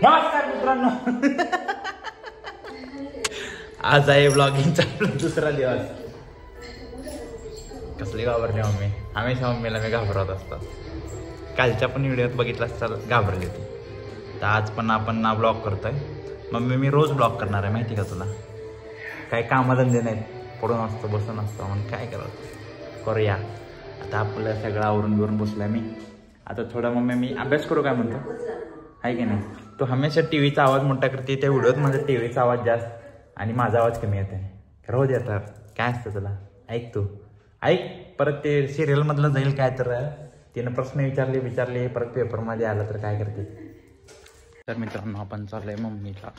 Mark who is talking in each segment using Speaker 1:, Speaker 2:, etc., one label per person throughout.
Speaker 1: नमस्कार मित्रांनो. आज आहे ब्लॉगिंगचा दुसरा दिवस. कसली घाबरली मम्मी. हमेशा मम्मीला मी घाबरवत असतो. कालच्या पण व्हिडिओत बघितला असता घाबरली होती. तर आज पण आपण ना ब्लॉग करतोय. मम्मी मी रोज ब्लॉग करणार आहे माहिती का तुला. काही कामधंदे नाहीत, पडून असतो बसून असतो म्हणून काय करायचं करूया. आता आपलं सगळं आवरून बिरून बसलाय मी. आता थोडा मम्मी मी अभ्यास करू काय म्हणतो आहे की नाही. तो हमेशा टी व्हीचा आवाज मोठा करते. त्या व्हिडिओत माझा टी व्हीचा आवाज जास्त आणि माझा आवाज कमी येत आहे. राहू दे आता, काय असतं तुला. ऐक तू ऐक. परत ते सिरियलमधलं जाईल काय तर तिनं प्रश्न विचारले परत पेपरमध्ये आलं तर काय करते. तर मित्रांनो आपण चाललंय मम्मीला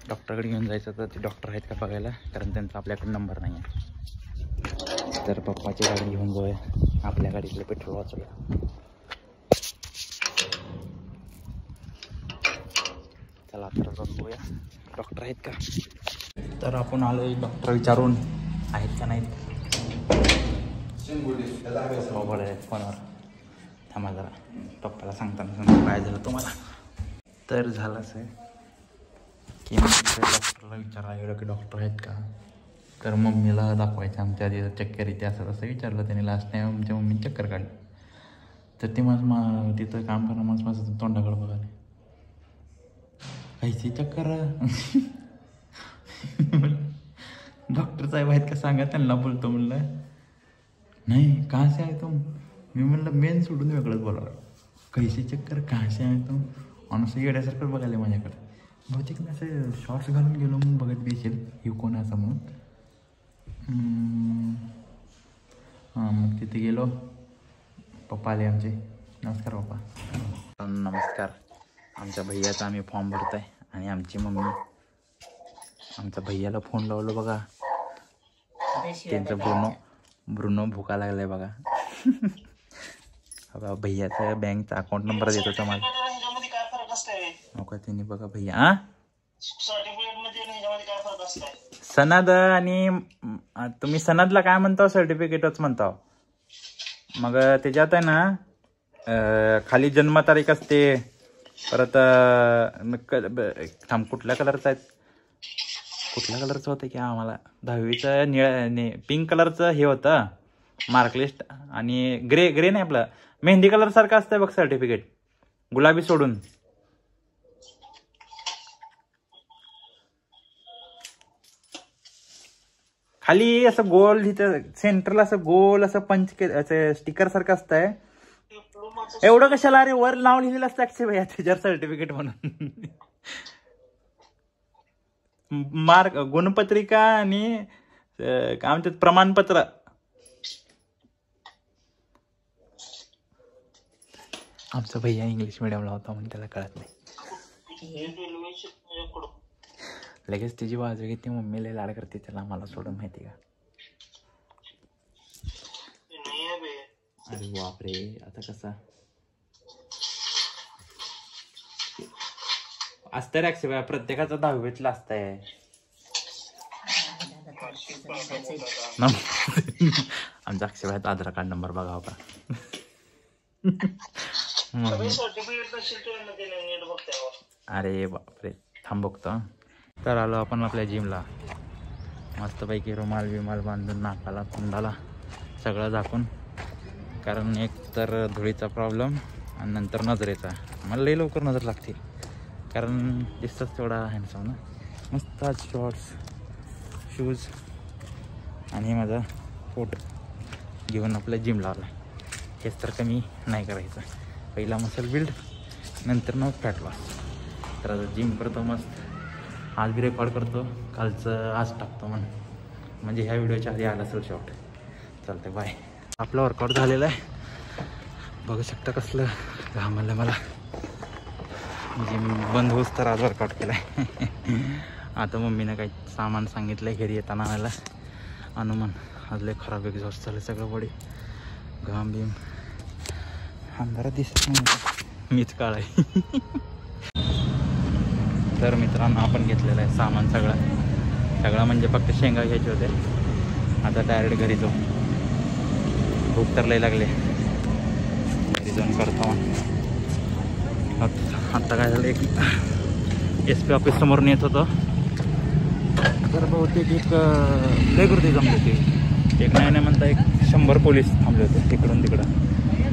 Speaker 1: डॉक्टरकडे घेऊन जायचं. तर ते डॉक्टर आहेत का बघायला, कारण त्यांचा आपल्याकडे नंबर नाही आहे. तर पप्पाची गाडी घेऊन जाऊया, आपल्या गाडीतले पेट्रोल वाचूया. चला तर बघूया डॉक्टर आहेत का. तर आपण आलोय डॉक्टर विचारून आहेत का नाहीत. फोनवर थांबा जरा, पप्पाला सांगताना काय झालं तुम्हाला. तर झालं असं की मी डॉक्टरला विचारायला गेलो की डॉक्टर आहेत का. तर मम्मीला दाखवायचं आमच्या तिथं चक्कर येते असं तसं विचारलं त्याने. लास्ट टाईम आमच्या मम्मीने चक्कर काढली. तर ते माझं तिथं काम करणं माझं तोंडाकडं बघाले काहीची चक्कर. डॉक्टर साहेब आहेत का सांगा त्यांना बोलतो म्हणलं. नाही कहाँ से आहे तुम. मी म्हणलं मेन सोडून वेगळंच बोलावं. कैसी चक्कर कहाँ से आहे तुम. अनुसं येड्यासारखं बघायला माझ्याकडे. बहुतेक मी असं शॉर्ट्स घालून गेलो म्हणून बघत बेसेल हे कोण असं म्हणून. हां मग तिथे गेलो. पप्पा आले आमचे. नमस्कार पप्पा. नमस्कार. आमच्या भैयाचा आम्ही फॉर्म भरत आहे आणि आमची मम्मी आमच्या भैयाला फोन लावलो बघा. त्यांचं ब्रुनो भुका लागलाय बघा. बघा भैयाचा बँकचा अकाउंट नंबर देत होता मला. नका त्यांनी बघा भैया सनद आणि तुम्ही सनदला काय म्हणता सर्टिफिकेटच म्हणता. मग त्याच्यात आहे ना खाली जन्मतारीख असते. परत कुठल्या कलरचं आहे, कुठल्या कलरचं होतं की आम्हाला 10वीचं पिंक कलरचं हे होतं मार्कलिस्ट. आणि ग्रे नाही आपलं मेहंदी कलर सारखं असतं बघ सर्टिफिकेट, गुलाबी सोडून. खाली असं गोल इथं सेंटरला असं गोल असं पंच असं स्टिकर सारखं असतंय. एवढं कशाला अरे वर नाव लिहिलेलं असतं अक्षय भैया त्याच्यावर सर्टिफिकेट म्हणून. मार्क गुणपत्रिका आणि काय म्हणतात प्रमाणपत्र. आमचा भैया इंग्लिश मिडियमला होता म्हणून त्याला कळत नाही. लगेच तिची बाजू घेते. मम्मीला लाड करते त्याला मला सोडून माहिती का. अरे बापरे आता कसा असतं रे अक्षय प्रत्येकाचं 10वीतलं असतंय. आमचा अक्षय भाईचा आधार कार्ड नंबर बघा का. अरे बापरे थांब बघतो. तर आलो आपण आपल्या जिमला. मस्तपैकी रुमाल बिमाल बांधून नाकाला तोंडाला सगळं झाकून. कारण एक तर धुळीचा प्रॉब्लेम आणि नंतर नजरेचा. मला लई लवकर नजर लागते कारण दिसतच तेवढा हँडसम ना. मस्त आज शॉर्ट्स शूज आणि माझा फोटो घेऊन आपल्या जिम लावला. हेच तर कमी नाही करायचं. पहिला मसल बिल्ड नंतर मग फॅट लॉस. तर आता जिम करतो मस्त. आज बी रेकॉर्ड करतो, कालचं आज टाकतो म्हणजे ह्या व्हिडिओच्या आधी आला असेल शॉर्ट. चालतंय बाय. आपलं वर्कआउट झालेलं आहे बघू शकता. कसलं घाम आलं मला. जिम बंद होस तर आज वर्कआउट केला आहे. आता मम्मीनं काही सामान सांगितलं आहे घरी येताना आणायला. अनुमान आज लय खराब एक्झॉस्ट झालं सगळं बॉडी. घाम बिम अंधारात दिसत नाही. मीच काळ आहे. तर मित्रांनो आपण घेतलेलं आहे सामान सगळं म्हणजे फक्त शेंगा घ्यायचे होते. आता डायरेक्ट घरी जाऊ. भूक तर लय लागले. घरी जाऊन करतो. आता काय झालं, एक SP ऑफिस समोरून येत होतं तर बहुतेक एक लय गर्दी जमली होती. एक नाही म्हणता एक 100 पोलीस थांबले होते तिकडून तिकडं.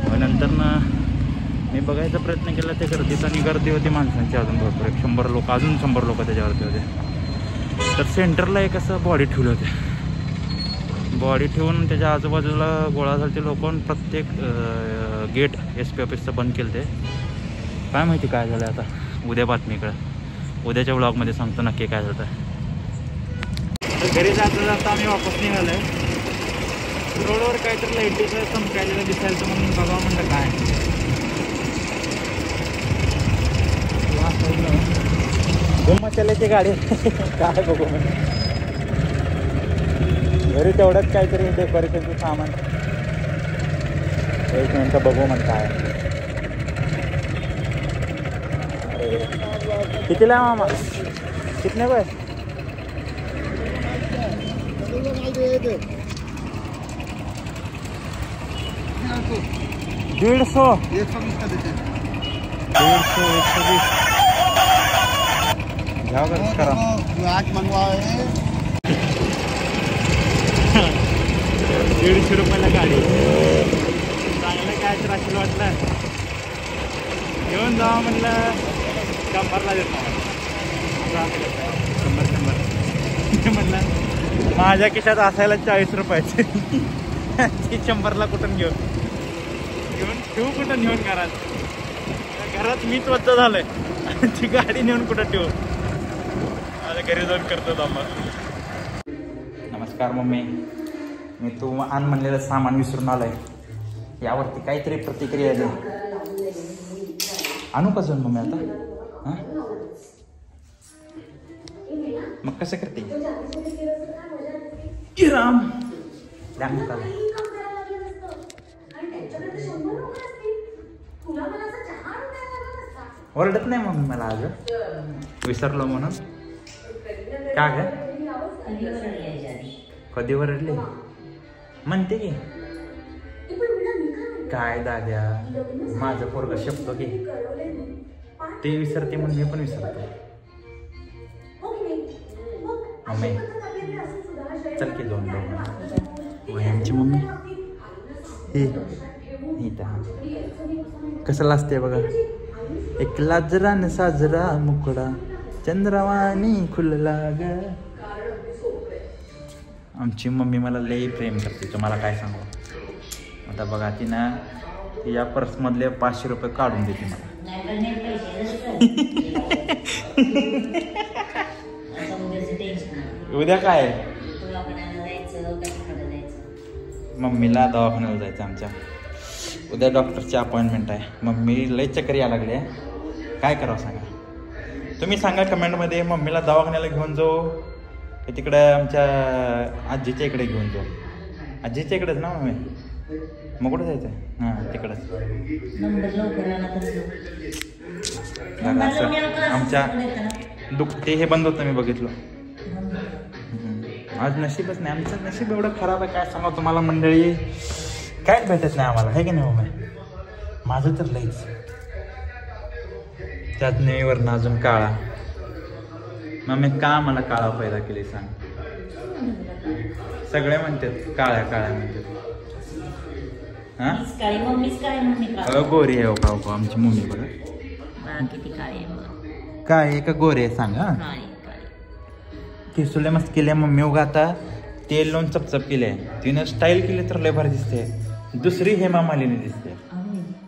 Speaker 1: मग नंतर ना मी बघायचा प्रयत्न केला ते गर्दीत, आणि गर्दी होती माणसांची अजून भरपूर, एक 100 लोक, अजून 100 लोक त्याच्यावरती होते. तर सेंटरला एक असं बॉडी ठेवले होते. बॉडी ठेवून त्याच्या आजूबाजूला गोळा झाले लोक, प्रत्येक गेट SP ऑफिसचं बंद केलं. ते काय माहिती काय झालं आता, उद्या बातमीकडं, उद्याच्या ब्लॉगमध्ये सांगतो नक्की काय झालं. तर घरी जाता जाता आम्ही वापस निघालो आहे. रोडवर काहीतरी लाईटीचं चमकायला दिसायचं म्हणून बघावं म्हणलं काय. गुम्माच्याची गाडी काय बघू म्हणजे घरी तेवढंच काहीतरी डेकोरेशनचं सामान. एक मिनटं बघू म्हण काय. कितीला आहे मामा, कितने बाय? 150 120 घ्या बरं करा. आज मंगवा 150 रुपयाला गाडी. चांगलं काय तर असेल वाटलं, घेऊन जावा म्हणलं. 100ला देतो 100 म्हणलं. माझ्या खिशात असायला 40 रुपयाचे. ती 100ला कुठून घेऊन ठेवू, कुठं नेऊन घरात मीच वद्द झालंय. ती गाडी नेऊन कुठं ठेवू, माझ्या घरी जाऊन करतो आम्हा. नमस्कार मम्मी, मी तू आण म्हणलेलं सामान विसरून आलंय. यावरती काहीतरी प्रतिक्रिया दे. आणू का जाऊन मम्मी आता? हां मग कसं करते राम? ओरडत नाही मम्मी मला आज विसरलो म्हणून? का ग कधी ओरडले म्हणते की काय दाद्या, माझं पोरग शपतो की ते विसरते म्हणून मी पण विसरतो. मम्मी चल की दोन आमची मम्मी हे कसं लाजते बघा. एक लाजरा न साजरा मुकडा चंद्रवाणी खुलला ग. आमची मम्मी मला लई प्रेम करते, तुम्हाला काय सांगू. आता बघा ती ना या पर्समधले 500 रुपये काढून देते मला. उद्या काय मम्मीला दवाखान्याला जायचं आमच्या. उद्या डॉक्टरची अपॉइंटमेंट आहे. मम्मी लई चक्कर यायला लागली आहे. काय करावं सांगा तुम्ही, सांगा कमेंटमध्ये. मम्मीला दवाखान्याला घेऊन जाऊ की तिकडं आमच्या आजीच्या इकडे घेऊन जाऊ? आजीच्या इकडेच ना मम्मी? मग कुठं जायचं? हां तिकडंच. आमच्या दुखते हे बंद होतं, मी बघितलं. आज नशीबच नाही, आमचं नशीब एवढं खराब आहे काय सांगा तुम्हाला मंडळी. कायच भेटत नाही आम्हाला, आहे की नाही मम्मी? माझं तर लईच. त्यात नेईवरनं अजून काळा. मम्मी का मला काळा पैदा केली सांग? सगळे म्हणतात काळ्या काळ्या म्हणतात. हा गोरी आहे का आमची मम्मी बघा. काय आहे का गोरी आहे सांगा. केसुले मस्त केले मम्मी. उगा आता तेल लावून चपचप केले, तिनं स्टाईल केली तर लय भारी दिसते. दुसरी हेमा मालिनी दिसते.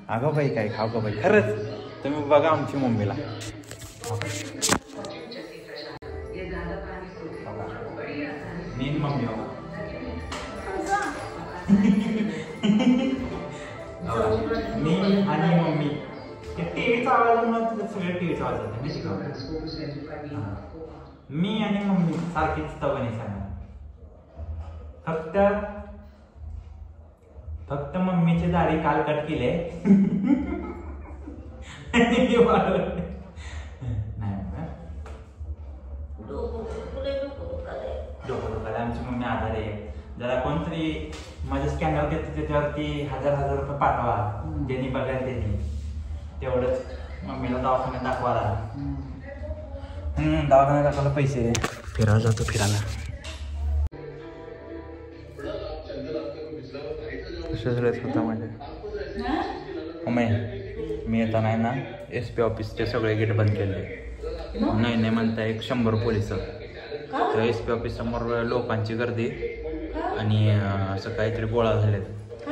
Speaker 1: अगं बाई काय खाऊ का बाई, खरंच तुम्ही बघा आमची मम्मीला. मी मम्मी मी आणि मम्मी टीव्हीचा आवाज म्हणून सगळे टीव्हीचा आवाज येते. मी आणि मम्मी सारखीच तवानी सांगा. फक्त मम्मीची दाढी काल कट केली. आमची मम्मी आधार आहे. जरा कोणतरी माझ्या स्कॅनर देते त्याच्यावरती 1000 रुपये पाठवा, ज्यांनी बघायला त्यांनी तेवढंच मम्मीला दवाखान्यात दाखवा दवाखान्यात दाखवायला पैसे फिरायला जातो फिरायला. होता माझ्या मम्मी मी येता नाही ना SP ऑफिसचे सगळे गेट बंद केले. नाही म्हणता 100 पोलिस तर SP ऑफिस समोर लोकांची गर्दी आणि असं काहीतरी गोळा झालेत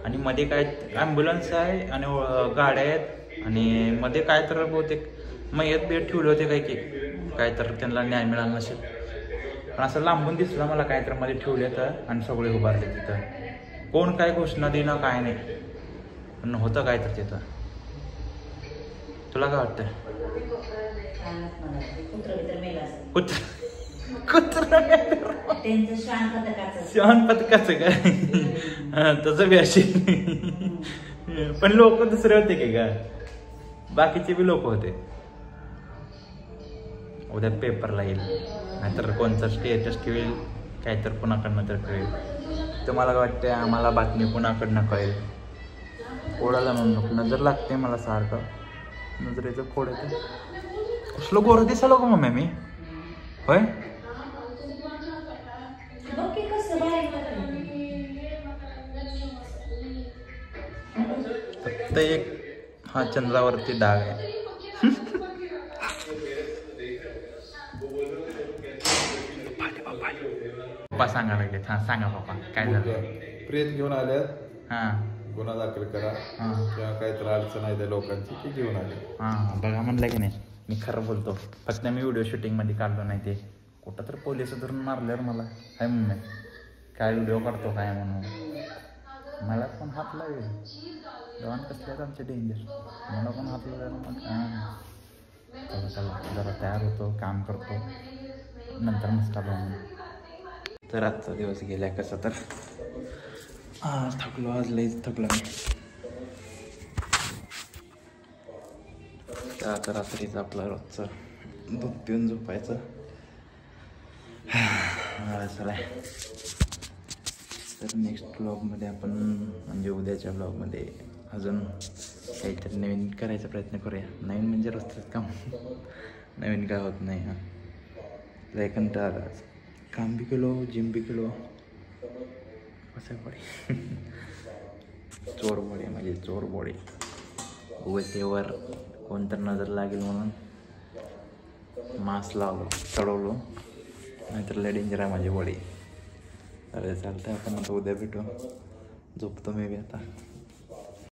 Speaker 1: आणि मध्ये काय ॲम्ब्युलन्स आहे आणि गाड्या आहेत आणि मध्ये काय तर बहुतेक मयत बेट ठेवले होते काय तर त्यांना न्याय मिळाला नसेल. पण असं लांबून दिसलं मला काय तर मध्ये ठेवले तर आणि सगळे उभारले तिथं. कोण काय घोषणा देणं काय नाही पण होतं काय तर तिथं. तुला काय वाटतं? श्वान पथकाचं काय तसं बी असेल पण लोक दुसरे होते की का बाकीचे बी लोक होते. उद्या पेपरला येईल नाहीतर कोणतं स्टेटस ठेवेल काय तर कुणाकडनं तर कळेल. तुम्हाला काय वाटतं? आम्हाला बातमी कुणाकडनं कळेल? कोणाला म्हणून नजर लागते मला सारखं नजरेचं फोड येते. कसलं गोरं दिसायला गो मम्मी मी होय. फक्त एक हा चंद्रावरती डाग आहे. पप्पा सांगा लागले. हा सांगा पप्पा काय झालं?
Speaker 2: प्रेत घेऊन आल्यात.
Speaker 1: हा
Speaker 2: गुन्हा दाखल करा किंवा काही तर अडचण आहे त्या लोकांची ती घेऊन आले.
Speaker 1: बघा म्हणलं की नाही मी खरं बोलतो. फक्त मी व्हिडिओ शूटिंग मध्ये काढलो नाही ते कुठं तर पोलिस धरून मारल्यावर मला काय म्हणून काय व्हिडिओ काढतो काय म्हणून मला पण हात लागेल. जवान कसले आहेत आमचे डेंजर. मला पण हात लागेल. मग चला जरा तयार होतो काम करतो नंतर मस्ता बनवून. तर आजचा दिवस गेला कसा तर थकलो आज लईच थकलो मी. आता रात्रीचं आपलं रोजचं दूध पिऊन झोपायचं. चला तर नेक्स्ट ब्लॉगमध्ये आपण म्हणजे उद्याच्या ब्लॉगमध्ये अजून काहीतरी नवीन करायचा प्रयत्न करूया. नवीन म्हणजे रोजचंच काम नवीन काय होत नाही. लय कंटाळा काम बी केलो जिम बी केलो. कसं बॉडी चोर बॉडी म्हणजे चोर बॉडी उगतेवर कोणतर नजर लागेल म्हणून मास्क लावलो चढवलो नाहीतर लय डेंजर आहे माझी बॉडी. अरे चालतंय आपण आता उद्या भेटू. झोपतो मी बी आता.